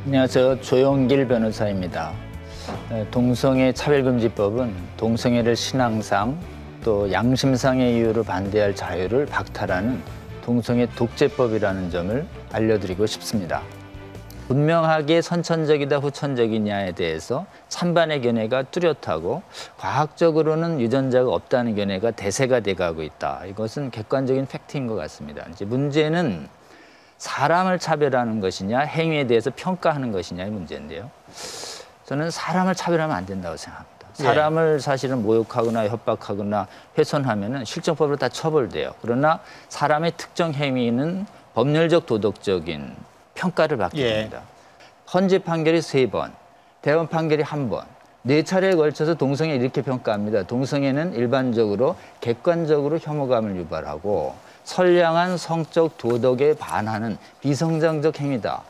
안녕하세요. 조용길 변호사입니다. 동성애 차별금지법은 동성애를 신앙상 또 양심상의 이유로 반대할 자유를 박탈하는 동성애 독재법이라는 점을 알려드리고 싶습니다. 분명하게 선천적이다 후천적이냐에 대해서 찬반의 견해가 뚜렷하고 과학적으로는 유전자가 없다는 견해가 대세가 돼가고 있다. 이것은 객관적인 팩트인 것 같습니다. 이제 문제는 사람을 차별하는 것이냐 행위에 대해서 평가하는 것이냐의 문제인데요. 저는 사람을 차별하면 안 된다고 생각합니다. 사람을 사실은 모욕하거나 협박하거나 훼손하면은 실정법으로 다 처벌돼요. 그러나 사람의 특정 행위는 법률적 도덕적인 평가를 받게 됩니다. 헌재 판결이 3번, 대법원 판결이 1번, 4차례에 걸쳐서 동성애 이렇게 평가합니다. 동성애는 일반적으로 객관적으로 혐오감을 유발하고 선량한 성적 도덕에 반하는 비성장적 행위다.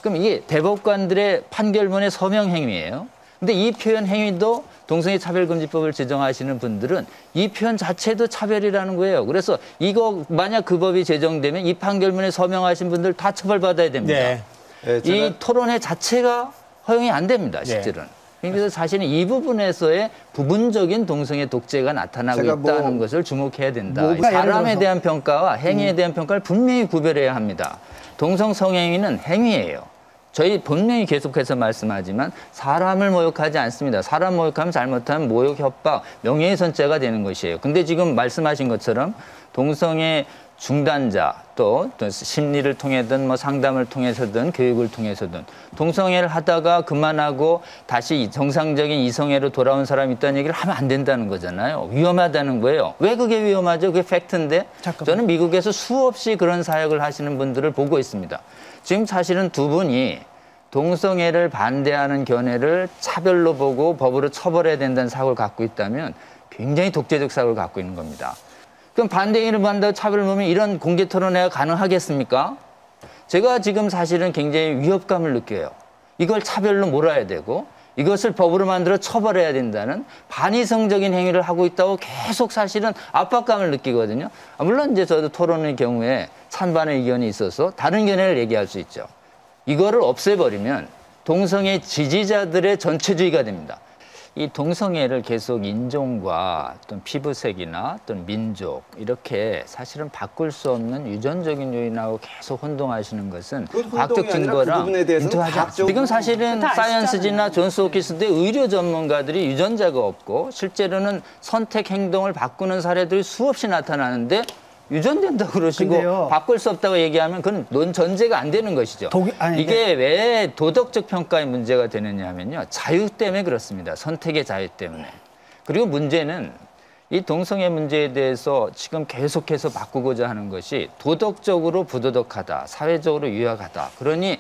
그럼 이게 대법관들의 판결문의 서명 행위예요. 근데 이 표현 행위도 동성애 차별금지법을 제정하시는 분들은 이 표현 자체도 차별이라는 거예요. 그래서 이거 만약 그 법이 제정되면 이 판결문에 서명하신 분들 다 처벌받아야 됩니다. 이 토론회 자체가 허용이 안 됩니다, 실제로는. 그래서 사실은 이 부분에서의 부분적인 동성애 독재가 나타나고 있다는 것을 주목해야 된다. 사람에 대한 평가와 행위에 대한 평가를 분명히 구별해야 합니다. 동성 성행위는 행위예요. 저희 분명히 계속해서 말씀하지만 사람을 모욕하지 않습니다. 사람 모욕하면 잘못하면 모욕, 협박, 명예훼손죄가 되는 것이에요. 근데 지금 말씀하신 것처럼 동성애 중단자 또 심리를 통해든 뭐 상담을 통해서든 교육을 통해서든 동성애를 하다가 그만하고 다시 정상적인 이성애로 돌아온 사람이 있다는 얘기를 하면 안 된다는 거잖아요. 위험하다는 거예요. 왜 그게 위험하죠? 그게 팩트인데. 저는 미국에서 수없이 그런 사역을 하시는 분들을 보고 있습니다. 지금 사실은 두 분이 동성애를 반대하는 견해를 차별로 보고 법으로 처벌해야 된다는 사고를 갖고 있다면 굉장히 독재적 사고를 갖고 있는 겁니다. 그럼 반대행위를 반대하고 차별을 보면 이런 공개 토론회가 가능하겠습니까? 제가 지금 사실은 굉장히 위협감을 느껴요. 이걸 차별로 몰아야 되고 이것을 법으로 만들어 처벌해야 된다는 반이성적인 행위를 하고 있다고 계속 사실은 압박감을 느끼거든요. 물론 이제 저도 토론의 경우에 찬반의 의견이 있어서 다른 견해를 얘기할 수 있죠. 이거를 없애버리면 동성애 지지자들의 전체주의가 됩니다. 이 동성애를 계속 인종과 또는 피부색이나 또는 민족 이렇게 사실은 바꿀 수 없는 유전적인 요인하고 계속 혼동하시는 것은 과학적 증거랑 인터하지 않습니다. 지금 사실은 사이언스지나 존스 홉킨스대 의료 전문가들이 유전자가 없고 실제로는 선택 행동을 바꾸는 사례들이 수없이 나타나는데 유전된다고 그러시고 근데요. 바꿀 수 없다고 얘기하면 그건 전제가 안 되는 것이죠. 이게 왜 도덕적 평가의 문제가 되느냐 하면요. 자유 때문에 그렇습니다. 선택의 자유 때문에. 그리고 문제는 이 동성애 문제에 대해서 지금 계속해서 바꾸고자 하는 것이 도덕적으로 부도덕하다, 사회적으로 유약하다. 그러니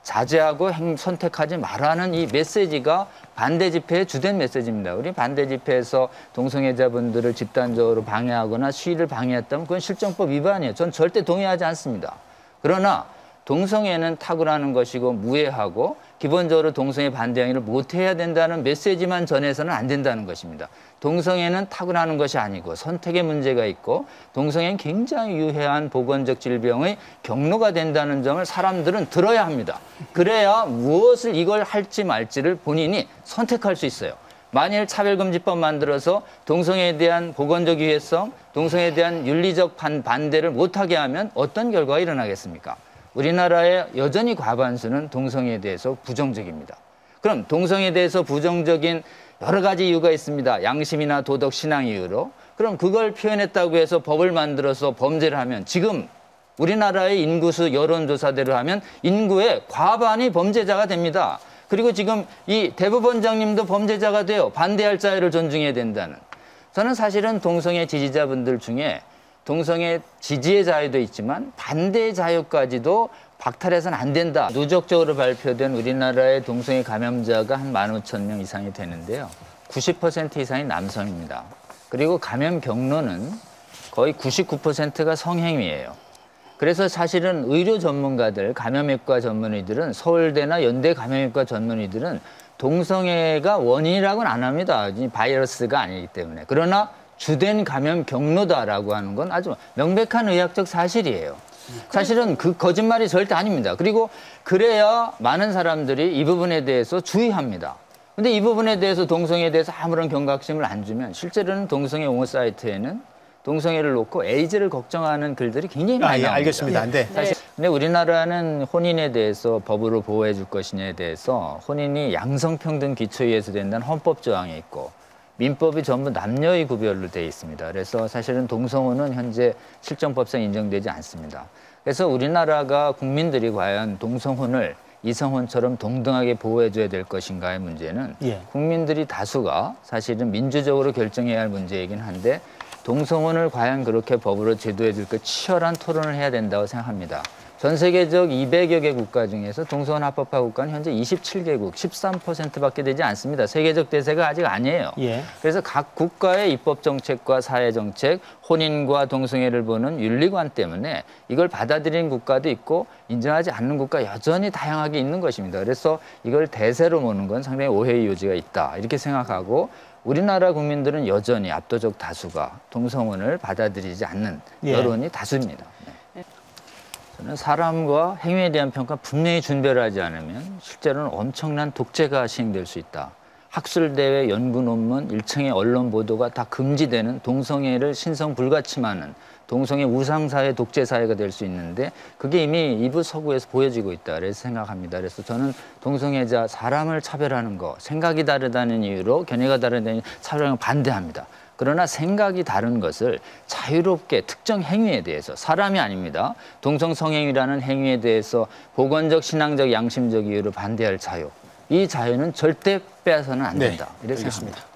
자제하고 선택하지 말라는 이 메시지가 반대 집회의 주된 메시지입니다. 우리 반대 집회에서 동성애자분들을 집단적으로 방해하거나 시위를 방해했다면 그건 실정법 위반이에요. 전 절대 동의하지 않습니다. 그러나 동성애는 탁월하는 것이고 무해하고 기본적으로 동성애 반대 행위를 못해야 된다는 메시지만 전해서는 안 된다는 것입니다. 동성애는 탁월하는 것이 아니고 선택의 문제가 있고 동성애는 굉장히 유해한 보건적 질병의 경로가 된다는 점을 사람들은 들어야 합니다. 그래야 무엇을 이걸 할지 말지를 본인이 선택할 수 있어요. 만일 차별금지법 만들어서 동성애에 대한 보건적 유해성, 동성애에 대한 윤리적 반대를 못하게 하면 어떤 결과가 일어나겠습니까? 우리나라의 여전히 과반수는 동성애에 대해서 부정적입니다. 그럼 동성애에 대해서 부정적인 여러 가지 이유가 있습니다. 양심이나 도덕, 신앙 이유로. 그럼 그걸 표현했다고 해서 법을 만들어서 범죄를 하면 지금 우리나라의 인구수 여론조사대로 하면 인구의 과반이 범죄자가 됩니다. 그리고 지금 이 대법원장님도 범죄자가 돼요. 반대할 자유를 존중해야 된다는. 저는 사실은 동성애 지지자분들 중에 동성애 지지의 자유도 있지만 반대의 자유까지도 박탈해서는 안 된다. 누적적으로 발표된 우리나라의 동성애 감염자가 한 15,000명 이상이 되는데요. 90% 이상이 남성입니다. 그리고 감염 경로는 거의 99%가 성행위예요. 그래서 사실은 의료 전문가들, 감염외과 전문의들은 서울대나 연대 감염외과 전문의들은 동성애가 원인이라고는 안 합니다. 바이러스가 아니기 때문에. 그러나 주된 감염 경로다라고 하는 건 아주 명백한 의학적 사실이에요. 사실은 그 거짓말이 절대 아닙니다. 그리고 그래야 많은 사람들이 이 부분에 대해서 주의합니다. 근데 이 부분에 대해서 동성애에 대해서 아무런 경각심을 안 주면 실제로는 동성애 옹호 사이트에는 동성애를 놓고 에이즈를 걱정하는 글들이 굉장히 많이 나옵니다. 알겠습니다. 네. 사실 근데 우리나라는 혼인에 대해서 법으로 보호해 줄 것이냐에 대해서 혼인이 양성평등 기초위에서 된다는 헌법 조항이 있고 민법이 전부 남녀의 구별로 돼 있습니다. 그래서 사실은 동성혼은 현재 실정법상 인정되지 않습니다. 그래서 우리나라가 국민들이 과연 동성혼을 이성혼처럼 동등하게 보호해줘야 될 것인가의 문제는 국민들이 다수가 사실은 민주적으로 결정해야 할 문제이긴 한데 동성혼을 과연 그렇게 법으로 제도해 줄 것 치열한 토론을 해야 된다고 생각합니다. 전 세계적 200여 개 국가 중에서 동성혼 합법화 국가는 현재 27개국, 13%밖에 되지 않습니다. 세계적 대세가 아직 아니에요. 그래서 각 국가의 입법 정책과 사회 정책, 혼인과 동성애를 보는 윤리관 때문에 이걸 받아들이는 국가도 있고 인정하지 않는 국가 여전히 다양하게 있는 것입니다. 그래서 이걸 대세로 모는 건 상당히 오해의 요지가 있다. 이렇게 생각하고 우리나라 국민들은 여전히 압도적 다수가 동성혼을 받아들이지 않는 여론이 다수입니다. 저는 사람과 행위에 대한 평가 분명히 준비를 하지 않으면 실제로는 엄청난 독재가 시행될 수 있다. 학술대회, 연구 논문, 일층의 언론 보도가 다 금지되는 동성애를 신성 불가침하는 동성애 우상사회, 독재사회가 될 수 있는데 그게 이미 이부 서구에서 보여지고 있다. 그래서 생각합니다. 그래서 저는 동성애자 사람을 차별하는 거, 생각이 다르다는 이유로 견해가 다르다는 이유로 차별하는 거 반대합니다. 그러나 생각이 다른 것을 자유롭게 특정 행위에 대해서 사람이 아닙니다. 동성 성행위라는 행위에 대해서 보건적, 신앙적, 양심적 이유로 반대할 자유. 이 자유는 절대 빼앗아서는 안 된다. 이렇게 생각합니다.